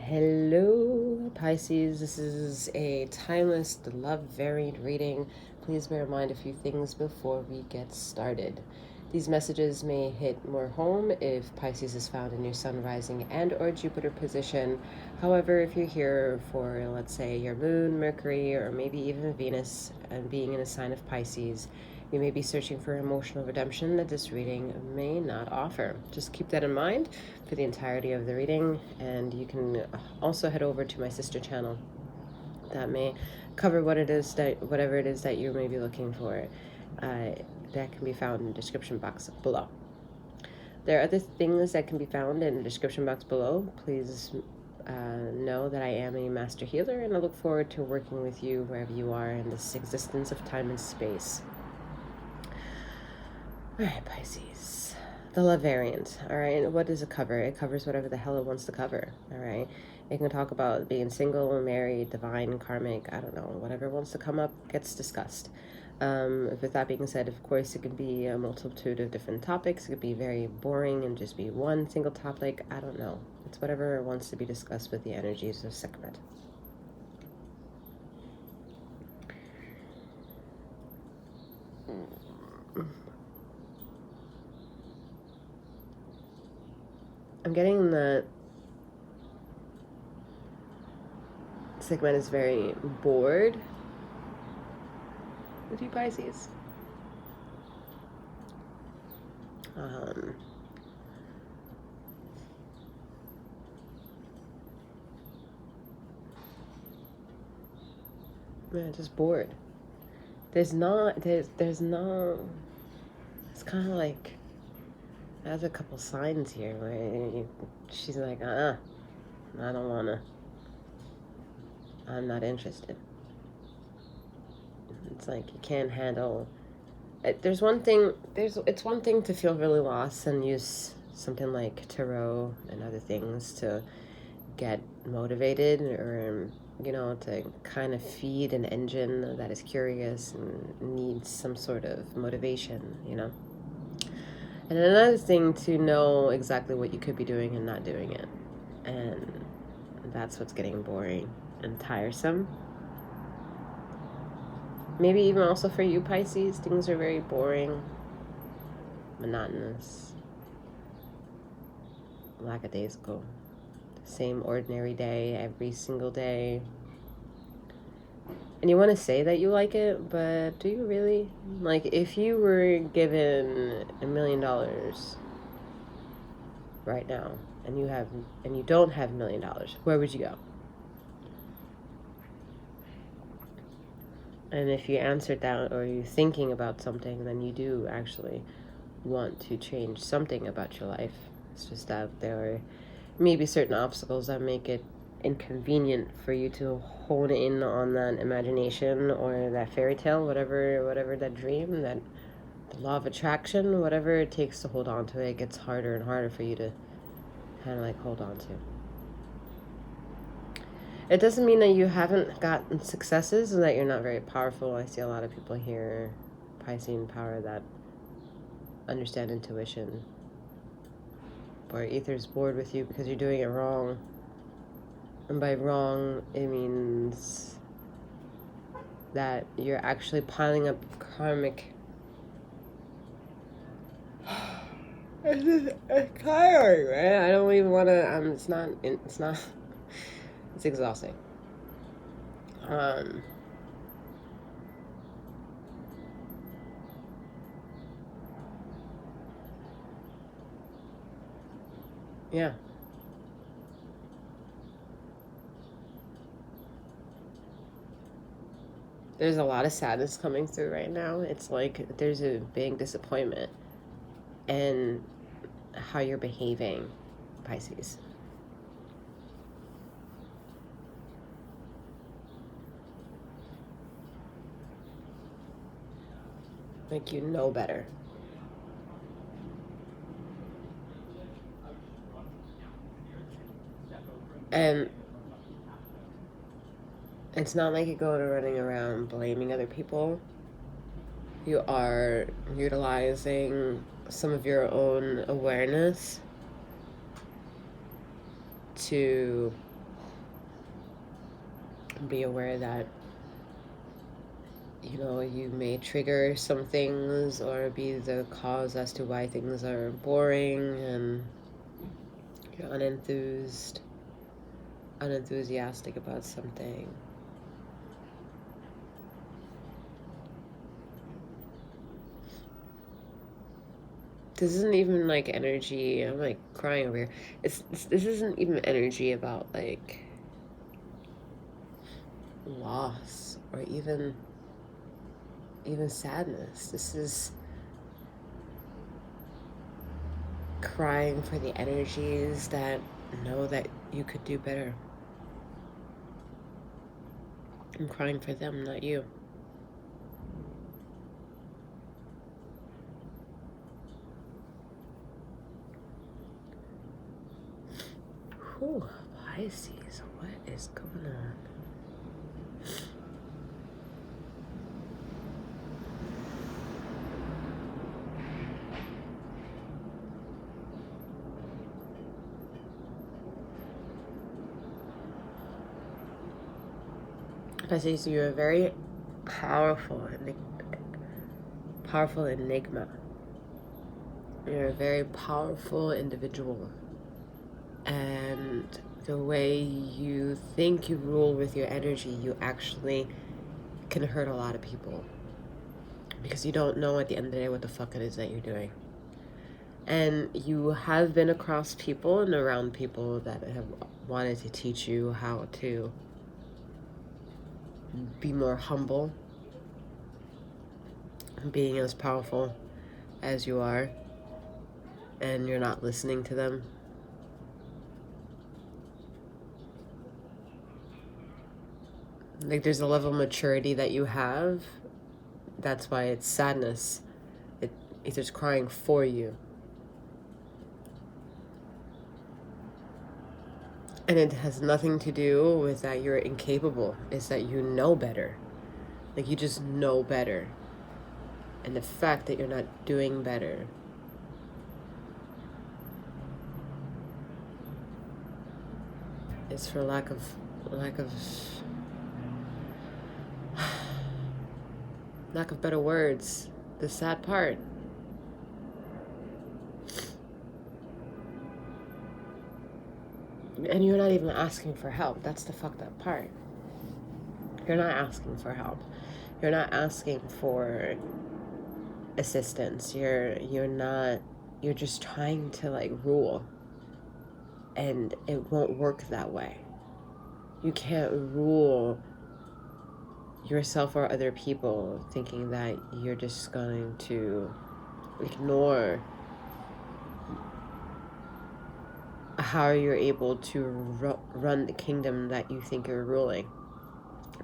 Hello, Pisces. This is a timeless, love varied reading. Please bear in mind a few things before we get started. These messages may hit more home if Pisces is found in your sun, rising, and or Jupiter position. However, if you're here for, let's say, your moon, Mercury, or maybe even Venus, and being in a sign of Pisces, you may be searching for emotional redemption that this reading may not offer. Just keep that in mind for the entirety of the reading, and you can also head over to my sister channel that may cover whatever it is that you may be looking for. That can be found in the description box below. There are other things that can be found in the description box below. Please know that I am a master healer, and I look forward to working with you wherever you are in this existence of time and space. All right, Pisces, the love variant. All right, what does it cover? It covers whatever the hell it wants to cover. All right, it can talk about being single, married, divine, karmic, I don't know, whatever wants to come up gets discussed. With that being said, of course, it could be a multitude of different topics. It could be very boring and just be one single topic. I don't know. It's whatever wants to be discussed with the energies of 𝗖𝘀𝗵𝗔𝗽𝗽. I'm getting that 𝗖𝘀𝗵𝗔𝗽𝗽 is very bored with you, Pisces. Yeah, just bored. There's no, it's kind of like, there's a couple signs here where she's like, I don't wanna, I'm not interested. It's like you can't handle it. It's one thing to feel really lost and use something like tarot and other things to get motivated, or to kind of feed an engine that is curious and needs some sort of motivation, And another thing to know exactly what you could be doing and not doing it. And that's what's getting boring and tiresome. Maybe even also for you, Pisces, things are very boring, monotonous, lackadaisical. Same ordinary day, every single day. And you want to say that you like it, but do you really? Like, if you were given $1 million right now, and you don't have $1 million, where would you go? And if you answered that, or you're thinking about something, then you do actually want to change something about your life. It's just that there are maybe certain obstacles that make it inconvenient for you to hone in on that imagination or that fairy tale, whatever that dream, that the law of attraction, whatever it takes to hold on to it, gets harder and harder for you to kind of like hold on to. It doesn't mean that you haven't gotten successes and that you're not very powerful. I see a lot of people here, Piscean power, that understand intuition. Or ether's bored with you because you're doing it wrong. And by wrong, it means that you're actually piling up karmic. It's tiring, right? I don't even want to. It's not. It's exhausting. Yeah. There's a lot of sadness coming through right now. It's like there's a big disappointment in how you're behaving, Pisces. Like, you know better. And it's not like you go to running around blaming other people. You are utilizing some of your own awareness to Be aware that, you know, you may trigger some things or be the cause as to why things are boring and you're unenthusiastic about something. This isn't even like energy. I'm like crying over here. This isn't even energy about like loss or even sadness. This is crying for the energies that know that you could do better. I'm crying for them, not you. Whew, Pisces, what is going on? Pisces, you're a very powerful enigma. You're a very powerful individual. And the way you think you rule with your energy, you actually can hurt a lot of people. Because you don't know at the end of the day what the fuck it is that you're doing. And you have been across people and around people that have wanted to teach you how to be more humble, being as powerful as you are, and you're not listening to them. Like, there's a level of maturity that you have. That's why it's sadness. It's just crying for you. And it has nothing to do with that you're incapable. It's that you know better. Like, you just know better. And the fact that you're not doing better is for lack of better words, the sad part. And you're not even asking for help. That's the fucked up part. You're not asking for help. You're not asking for assistance. You're just trying to like rule. And it won't work that way. You can't rule yourself or other people thinking that you're just going to ignore how you're able to run the kingdom that you think you're ruling,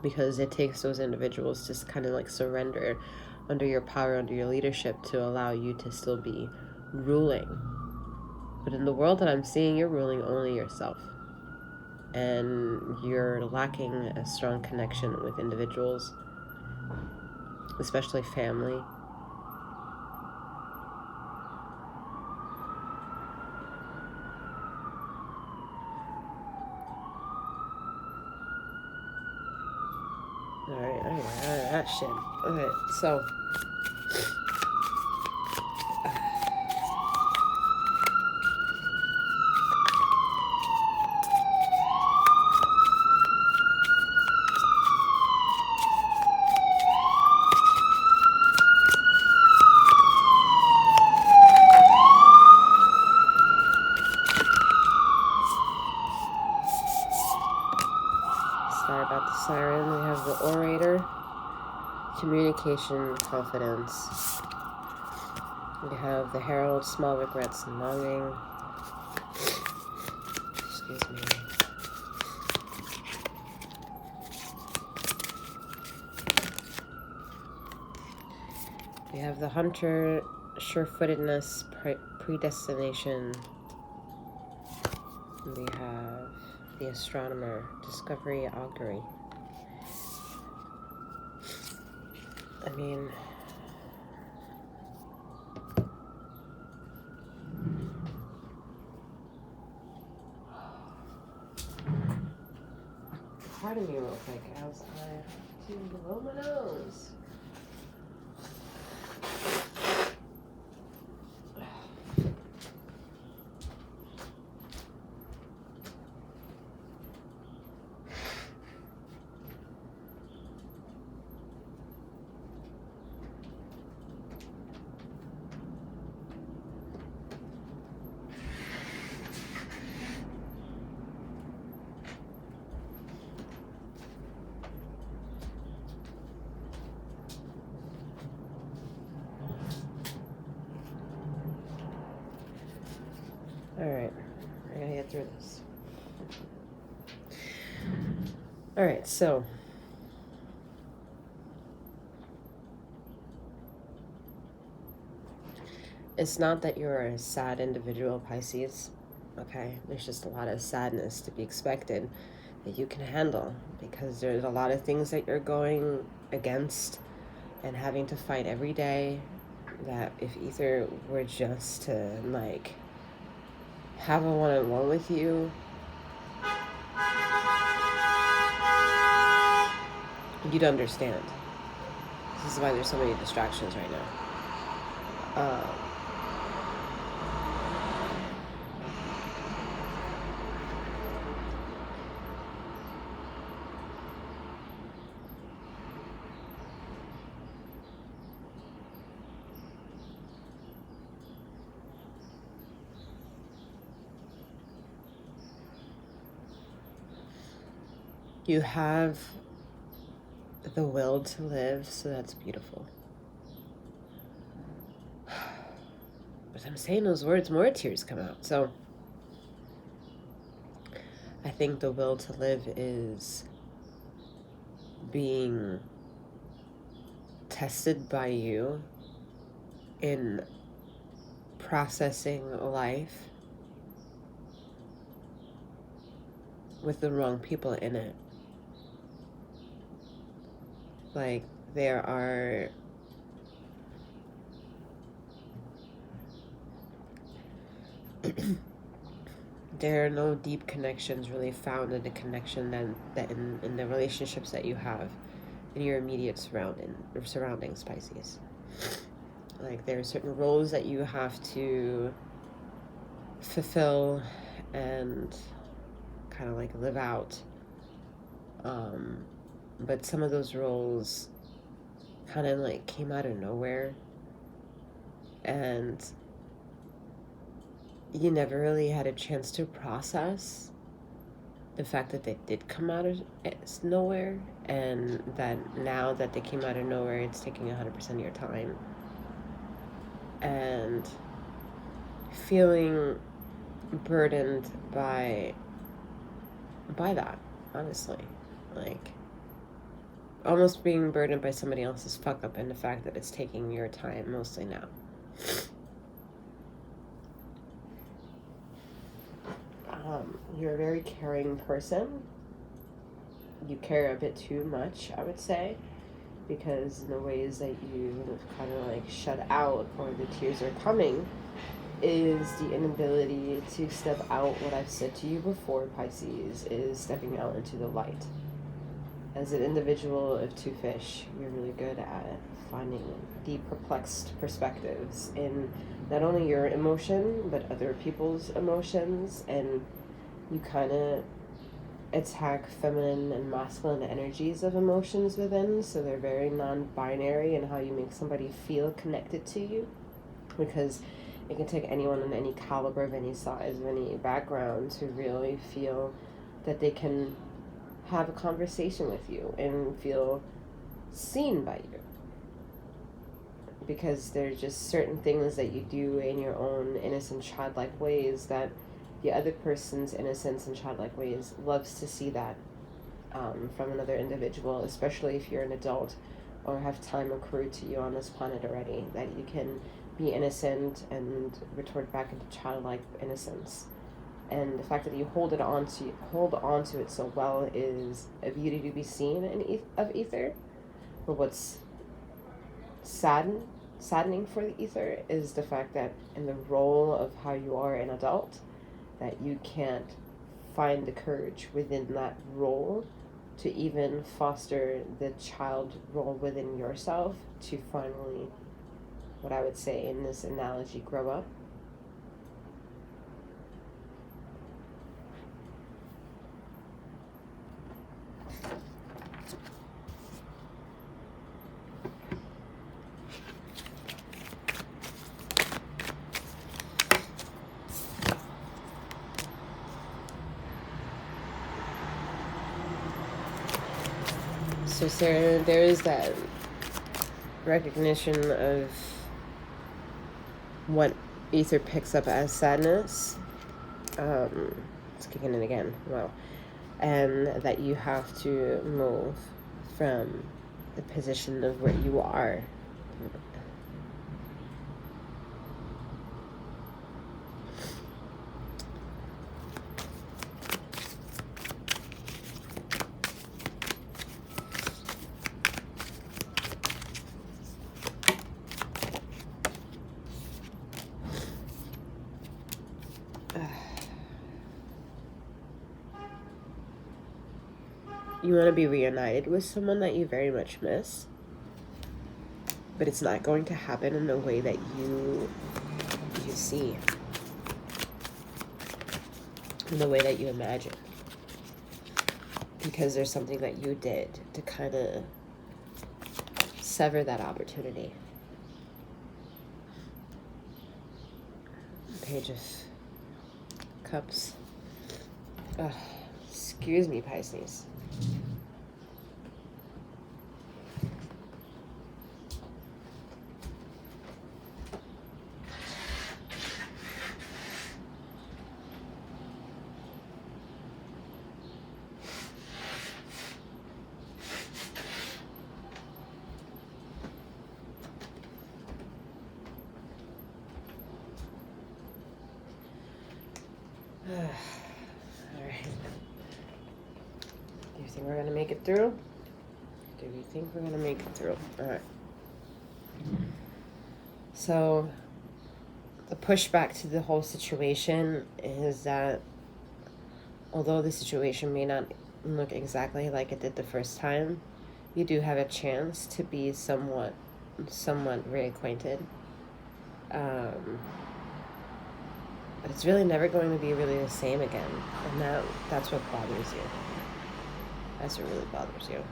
because it takes those individuals to kind of like surrender under your power, under your leadership, to allow you to still be ruling. But in the world that I'm seeing, you're ruling only yourself, and you're lacking a strong connection with individuals, especially family. Alright, that shit. Alright, so sorry about the siren. We have the orator, communication, confidence. We have the herald, small regrets and longing. Excuse me. We have the hunter, sure-footedness, predestination. We have the astronomer, discovery, augury. I mean, pardon me real quick as I have to blow my nose. Alright, I gotta get through this. Alright, so it's not that you're a sad individual, Pisces, okay? There's just a lot of sadness to be expected that you can handle because there's a lot of things that you're going against and having to fight every day that if ether were just to, like, have a one-on-one with you, you'd understand. This is why there's so many distractions right now. You have the will to live, so that's beautiful. As I'm saying those words, more tears come out. So I think the will to live is being tested by you in processing life with the wrong people in it. Like, there are there are no deep connections really found in the connection that in the relationships that you have in your immediate surroundings, Pisces. Like, there are certain roles that you have to fulfill and kind of like live out. But some of those roles kind of like came out of nowhere, and you never really had a chance to process the fact that they did come out of nowhere, and that now that they came out of nowhere, it's taking 100% of your time. And feeling burdened by that, honestly. Like, almost being burdened by somebody else's fuck up and the fact that it's taking your time mostly now. You're a very caring person. You care a bit too much, I would say, because in the ways that you kind of like shut out or the tears are coming is the inability to step out. What I've said to you before, Pisces, is stepping out into the light. As an individual of two fish, you're really good at finding deep, perplexed perspectives in not only your emotion, but other people's emotions, and you kind of attack feminine and masculine energies of emotions within, so they're very non-binary in how you make somebody feel connected to you, because it can take anyone in any caliber, of any size, of any background to really feel that they can have a conversation with you and feel seen by you. Because there's just certain things that you do in your own innocent, childlike ways that the other person's innocence and childlike ways loves to see that from another individual, especially if you're an adult or have time accrued to you on this planet already, that you can be innocent and retort back into childlike innocence. And the fact that you hold on to it so well is a beauty to be seen of ether. But what's saddening for the ether is the fact that in the role of how you are an adult, that you can't find the courage within that role to even foster the child role within yourself to finally, what I would say in this analogy, grow up. So Sarah, there is that recognition of what ether picks up as sadness. It's kicking in again. Wow. And that you have to move from the position of where you are. You want to be reunited with someone that you very much miss, but it's not going to happen in the way that you see, in the way that you imagine, because there's something that you did to kind of sever that opportunity. Page of Cups. Excuse me, Pisces. All right. Do you think we're going to make it through? Do you think we're going to make it through? All right. So the pushback to the whole situation is that although the situation may not look exactly like it did the first time, you do have a chance to be somewhat reacquainted. But it's really never going to be really the same again. And that's what bothers you. That's what really bothers you.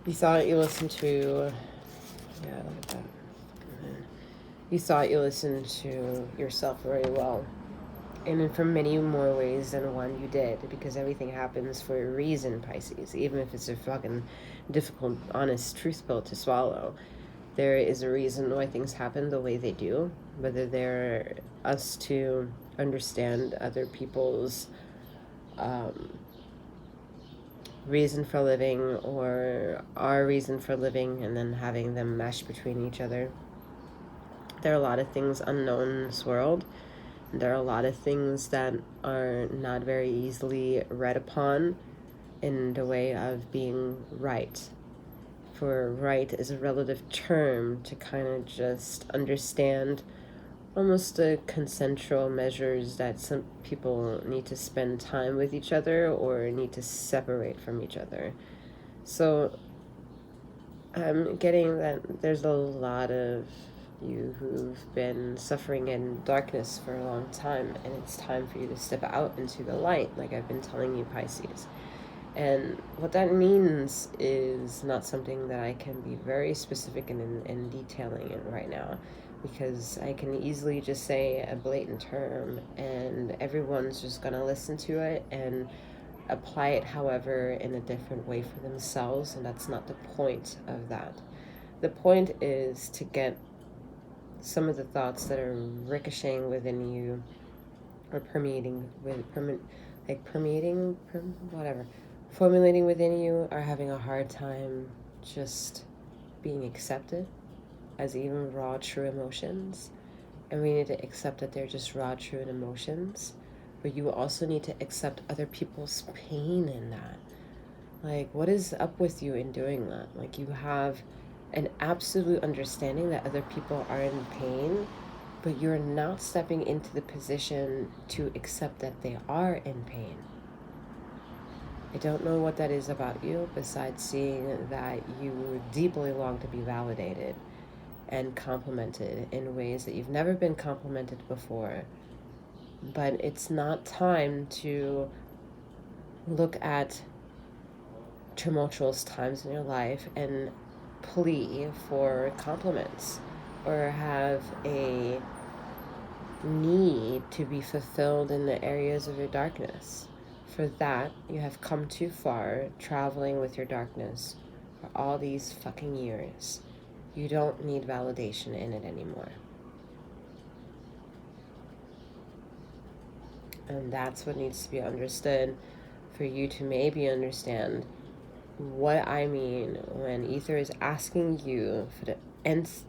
You thought you listened to... Yeah, look at that. You thought you listened to yourself very well. And for many more ways than one you did, because everything happens for a reason, Pisces. Even if it's a fucking difficult, honest truth pill to swallow, there is a reason why things happen the way they do. Whether they're us to understand other people's reason for living, or our reason for living, and then having them mesh between each other. There are a lot of things unknown in this world. There are a lot of things that are not very easily read upon in the way of being right. For right is a relative term to kind of just understand almost the consensual measures that some people need to spend time with each other or need to separate from each other. So I'm getting that there's a lot of you who've been suffering in darkness for a long time, and it's time for you to step out into the light, like I've been telling you, Pisces. And what that means is not something that I can be very specific in detailing it right now, because I can easily just say a blatant term and everyone's just gonna listen to it and apply it, however, in a different way for themselves, and that's not the point of that. The point is to get some of the thoughts that are ricocheting within you, or formulating within you, are having a hard time just being accepted as even raw, true emotions. And we need to accept that they're just raw, true emotions, but you also need to accept other people's pain in that. Like, what is up with you in doing that? Like, you have an absolute understanding that other people are in pain but you're not stepping into the position to accept that they are in pain. I don't know what that is about you, besides seeing that you deeply long to be validated and complimented in ways that you've never been complimented before. But it's not time to look at tumultuous times in your life and plea for compliments or have a need to be fulfilled in the areas of your darkness. For that, you have come too far traveling with your darkness for all these fucking years. You don't need validation in it anymore. And that's what needs to be understood for you to maybe understand what I mean when Ether is asking you for the nth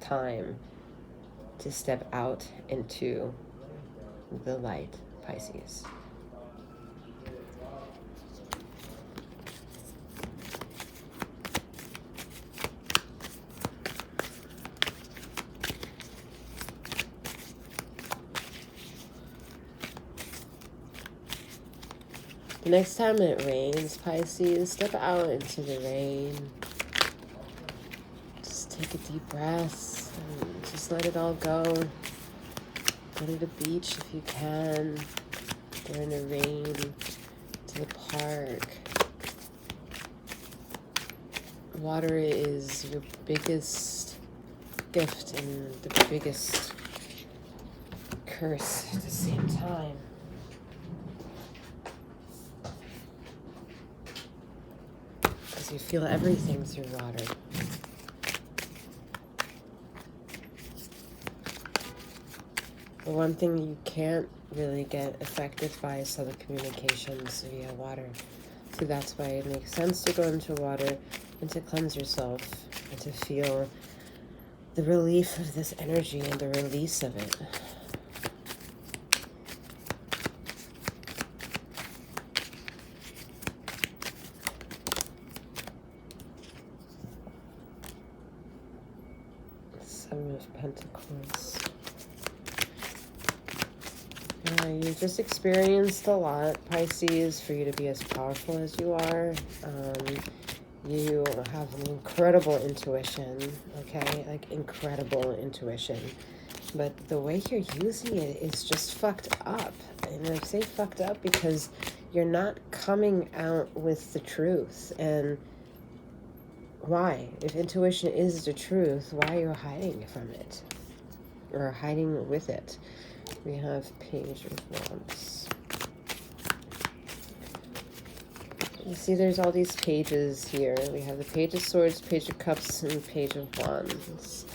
time to step out into the light, Pisces. The next time it rains, Pisces, step out into the rain. Just take a deep breath and just let it all go. Go to the beach if you can. During the rain, to the park. Water is your biggest gift and the biggest curse at the same time. You feel everything through water. The one thing you can't really get affected by is telecommunications via water. So that's why it makes sense to go into water and to cleanse yourself and to feel the relief of this energy and the release of it. Seven of Pentacles. You just experienced a lot, Pisces, for you to be as powerful as you are. You have an incredible intuition, okay? Like, incredible intuition. But the way you're using it is just fucked up. And I say fucked up because you're not coming out with the truth. And why? If intuition is the truth, why are you hiding from it? Or hiding with it? We have Page of Wands. You see there's all these pages here. We have the Page of Swords, Page of Cups, and Page of Wands.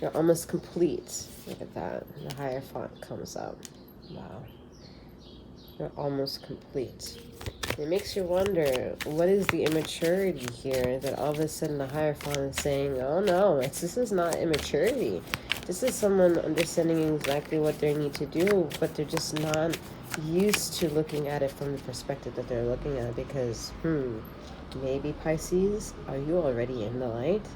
You're almost complete. Look at that. The Hierophant comes up. Wow. You're almost complete. It makes you wonder, what is the immaturity here that all of a sudden the Hierophant is saying, oh no, this is not immaturity. This is someone understanding exactly what they need to do, but they're just not used to looking at it from the perspective that they're looking at because, maybe Pisces, are you already in the light?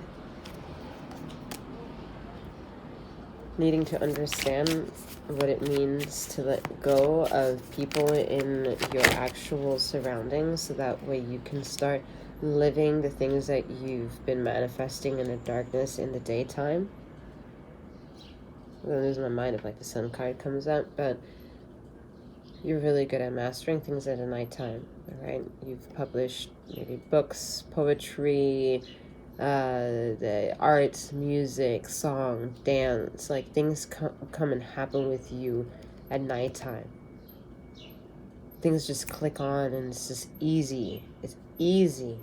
Needing to understand what it means to let go of people in your actual surroundings so that way you can start living the things that you've been manifesting in the darkness in the daytime. I'm gonna lose my mind if like the Sun card comes up, but you're really good at mastering things at the nighttime, all right? You've published maybe books, poetry, the arts, music, song, dance, like things come and happen with you at nighttime. Things just click on and it's just easy. It's easy.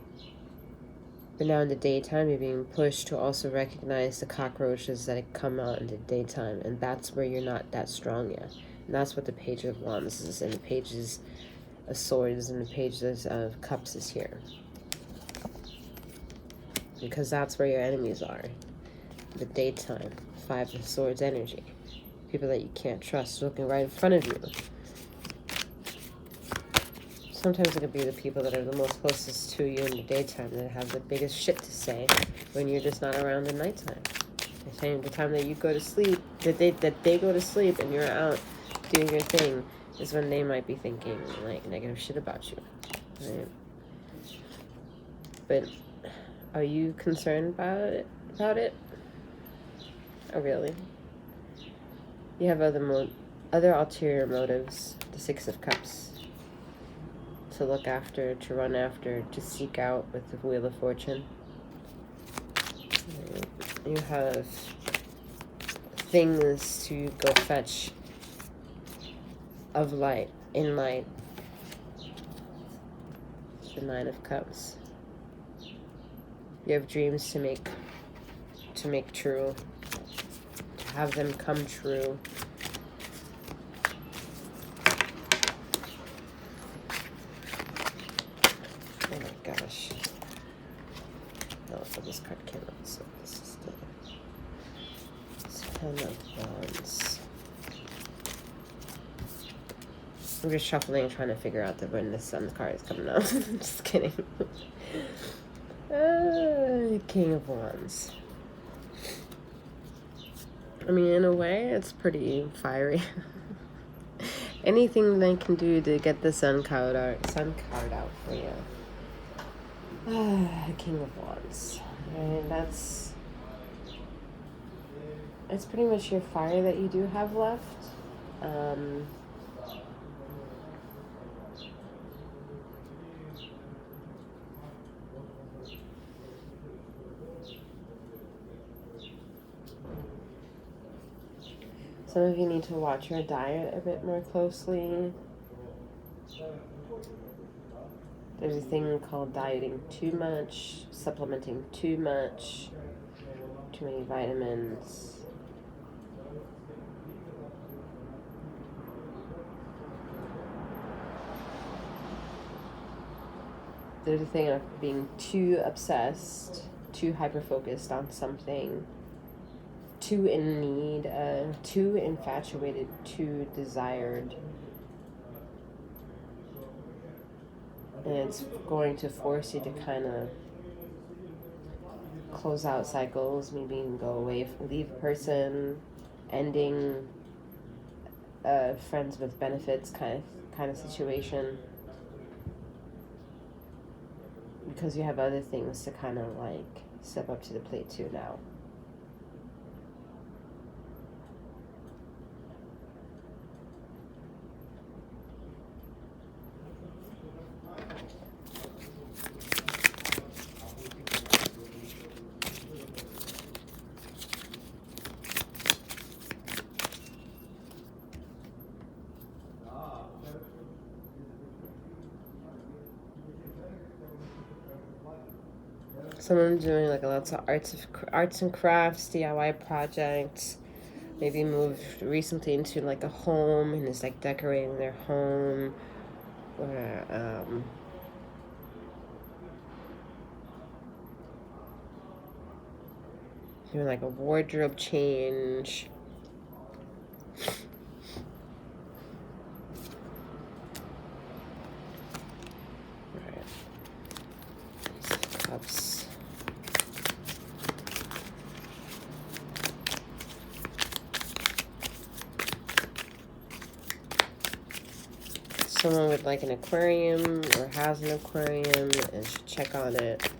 But now in the daytime, you're being pushed to also recognize the cockroaches that come out in the daytime, and that's where you're not that strong yet. And that's what the Page of Wands is, and the Pages of Swords and the Pages of Cups is here. Because that's where your enemies are. The daytime, Five of Swords energy. People that you can't trust looking right in front of you. Sometimes it could be the people that are the most closest to you in the daytime that have the biggest shit to say when you're just not around at nighttime. They're saying the time that you go to sleep, that they go to sleep and you're out doing your thing, is when they might be thinking like negative shit about you, right? But are you concerned about it? Oh, really? You have other ulterior motives. The Six of Cups. To look after, to run after, to seek out with the Wheel of Fortune. You have things to go fetch of light, in light. The Nine of Cups. You have dreams to make true, to have them come true. Oh my gosh. Oh, so this card came out, so this is the Ten of Wands. I'm just shuffling, trying to figure out when the Sun card is coming out. Just kidding. King of Wands. I mean, in a way, it's pretty fiery. Anything they can do to get the Sun card out for you. King of Wands. And that's pretty much your fire that you do have left. Some of you need to watch your diet a bit more closely. There's a thing called dieting too much, supplementing too much, too many vitamins. There's a thing of being too obsessed, too hyper-focused on something, too in need, too infatuated, too desired. And it's going to force you to kind of close out cycles, maybe go away, leave a person, ending friends with benefits kind of situation. Because you have other things to kind of like step up to the plate too now. Someone doing like lots of arts and crafts, DIY projects. Maybe moved recently into like a home and is like decorating their home, or doing like a wardrobe change. Right. Cups. Someone with like an aquarium or has an aquarium and should check on it.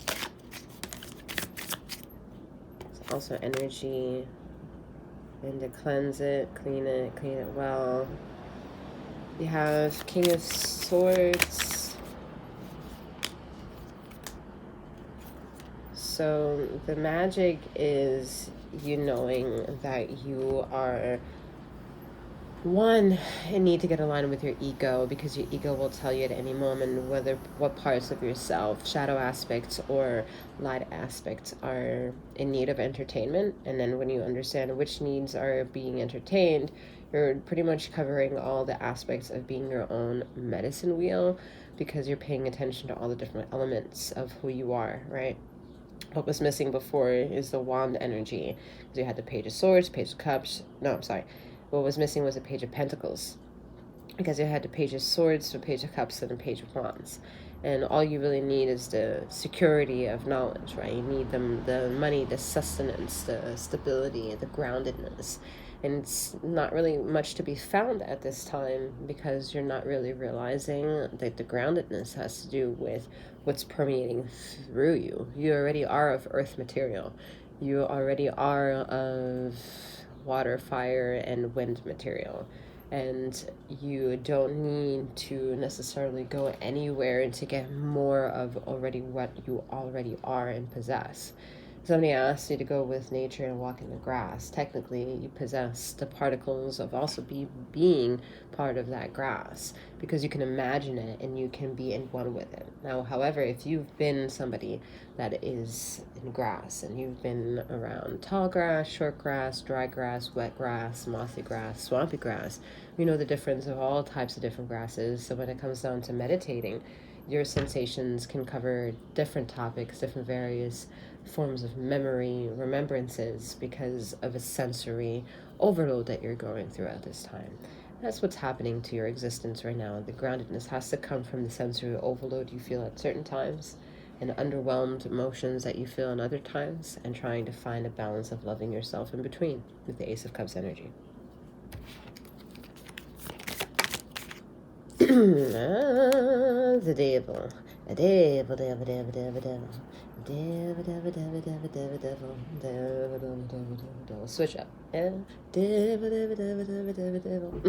It's also energy, and to cleanse it, clean it well. You have King of Swords. So the magic is you knowing that you are need to get aligned with your ego, because your ego will tell you at any moment what parts of yourself, shadow aspects or light aspects, are in need of entertainment. And then when you understand which needs are being entertained, you're pretty much covering all the aspects of being your own medicine wheel, because you're paying attention to all the different elements of who you are, right? What was missing before is the wand energy, because you had the Page of Swords, Page of Cups. No, I'm sorry. What was missing was a Page of Pentacles, because you had the Page of Swords, the Page of Cups, and the Page of Wands. And all you really need is the security of knowledge, right? You need the money, the sustenance, the stability, the groundedness. And it's not really much to be found at this time because you're not really realizing that the groundedness has to do with what's permeating through you. You already are of earth material. You already are of water, fire, and wind material. And you don't need to necessarily go anywhere to get more of already what you already are and possess. Somebody asked you to go with nature and walk in the grass. Technically, you possess the particles of also being part of that grass because you can imagine it and you can be in one with it. Now, however, if you've been somebody that is in grass and you've been around tall grass, short grass, dry grass, wet grass, mossy grass, swampy grass, you know the difference of all types of different grasses. So when it comes down to meditating, your sensations can cover different topics, different various forms of memory, remembrances, because of a sensory overload that you're going through at this time. That's what's happening to your existence right now. The groundedness has to come from the sensory overload you feel at certain times and underwhelmed emotions that you feel in other times, and trying to find a balance of loving yourself in between with the Ace of Cups energy. The devil. A devil, devil, devil, devil, devil. Devil, devil, devil, devil, devil, devil, devil, devil, devil, devil. Switch up. Devil, devil, devil, devil, devil, devil.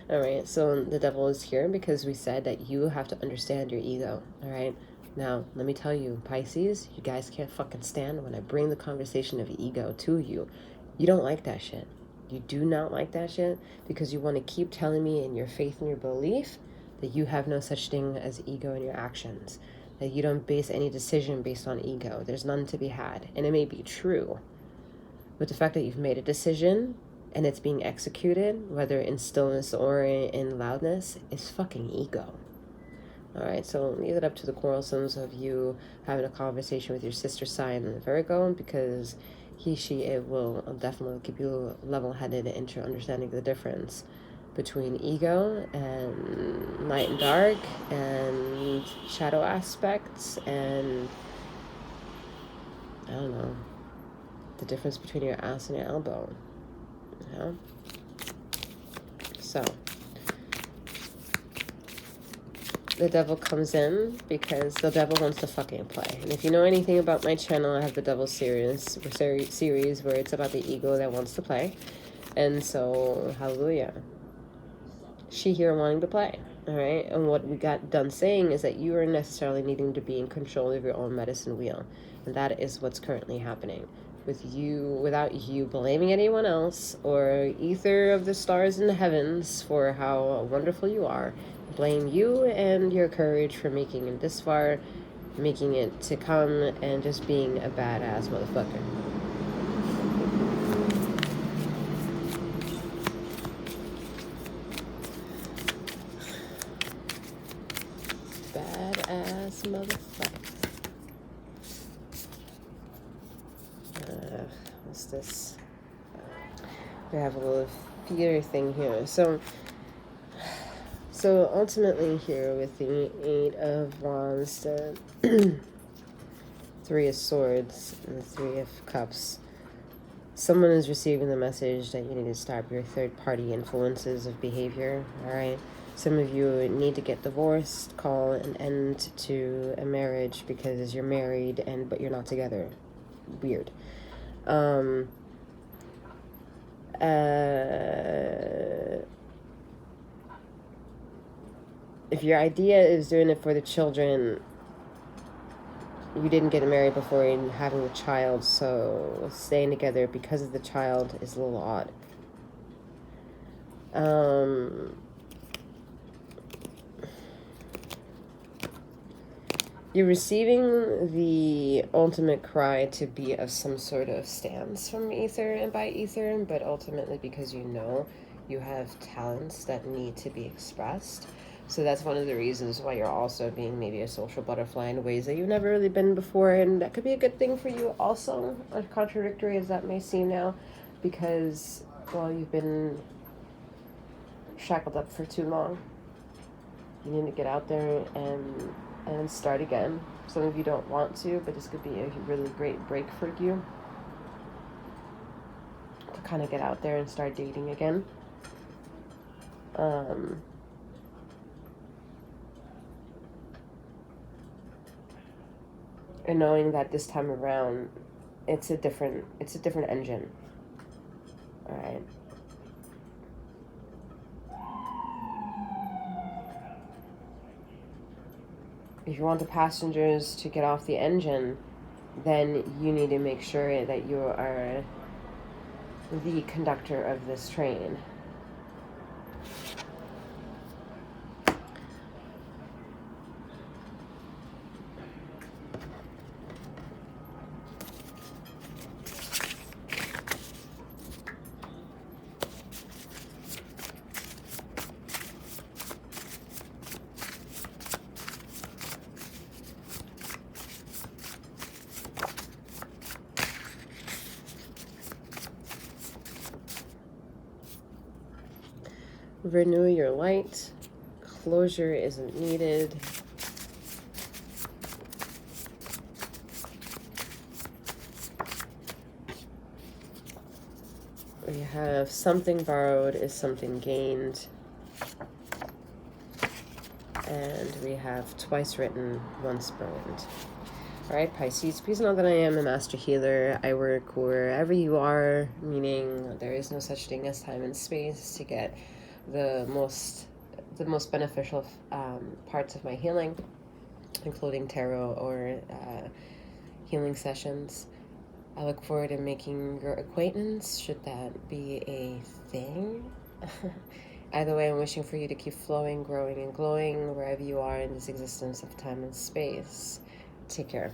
All right, so the devil is here because we said that you have to understand your ego. All right, now let me tell you, Pisces, you guys can't fucking stand when I bring the conversation of ego to you. You don't like that shit. You do not like that shit because you want to keep telling me in your faith and your belief that you have no such thing as ego in your actions, that you don't base any decision based on ego. There's none to be had. And it may be true, but the fact that you've made a decision and it's being executed, whether in stillness or in loudness, is fucking ego. All right, so leave it up to the quarrelsomes of you having a conversation with your sister sign in Virgo, because it will definitely keep you level-headed into understanding the difference between ego and light and dark and shadow aspects, and I don't know, the difference between your ass and your elbow. Yeah. So the devil comes in because the devil wants to fucking play. And if you know anything about my channel, I have the devil series where it's about the ego that wants to play. And so, hallelujah. She here wanting to play. All right. And what we got done saying is that you are necessarily needing to be in control of your own medicine wheel. And that is what's currently happening. With you, without you blaming anyone else or either of the stars in the heavens for how wonderful you are. Blame you and your courage for making it this far, making it to come, and just being a badass motherfucker. Badass motherfucker. What's this? We have a little theater thing here. So ultimately here with the 8 of Wands, the 3 of Swords, and the 3 of Cups, someone is receiving the message that you need to stop your third-party influences of behavior, all right? Some of you need to get divorced, call an end to a marriage because you're married but you're not together. Weird. If your idea is doing it for the children, you didn't get married before having the child, so staying together because of the child is a little odd. You're receiving the ultimate cry to be of some sort of stance from ether and by ether, but ultimately because you know you have talents that need to be expressed. So that's one of the reasons why you're also being maybe a social butterfly in ways that you've never really been before, and that could be a good thing for you also, as contradictory as that may seem now, because, well, you've been shackled up for too long. You need to get out there and start again. Some of you don't want to, but this could be a really great break for you to kind of get out there and start dating again. And knowing that this time around, it's a different engine. All right. If you want the passengers to get off the engine, then you need to make sure that you are the conductor of this train. Renew your light. Closure isn't needed. We have something borrowed is something gained. And we have twice written, once burned. All right, Pisces, please know that I am a master healer. I work wherever you are, meaning there is no such thing as time and space to get the most beneficial parts of my healing, including tarot or healing sessions. I look forward to making your acquaintance, should that be a thing. Either way, I'm wishing for you to keep flowing, growing, and glowing wherever you are in this existence of time and space. Take care.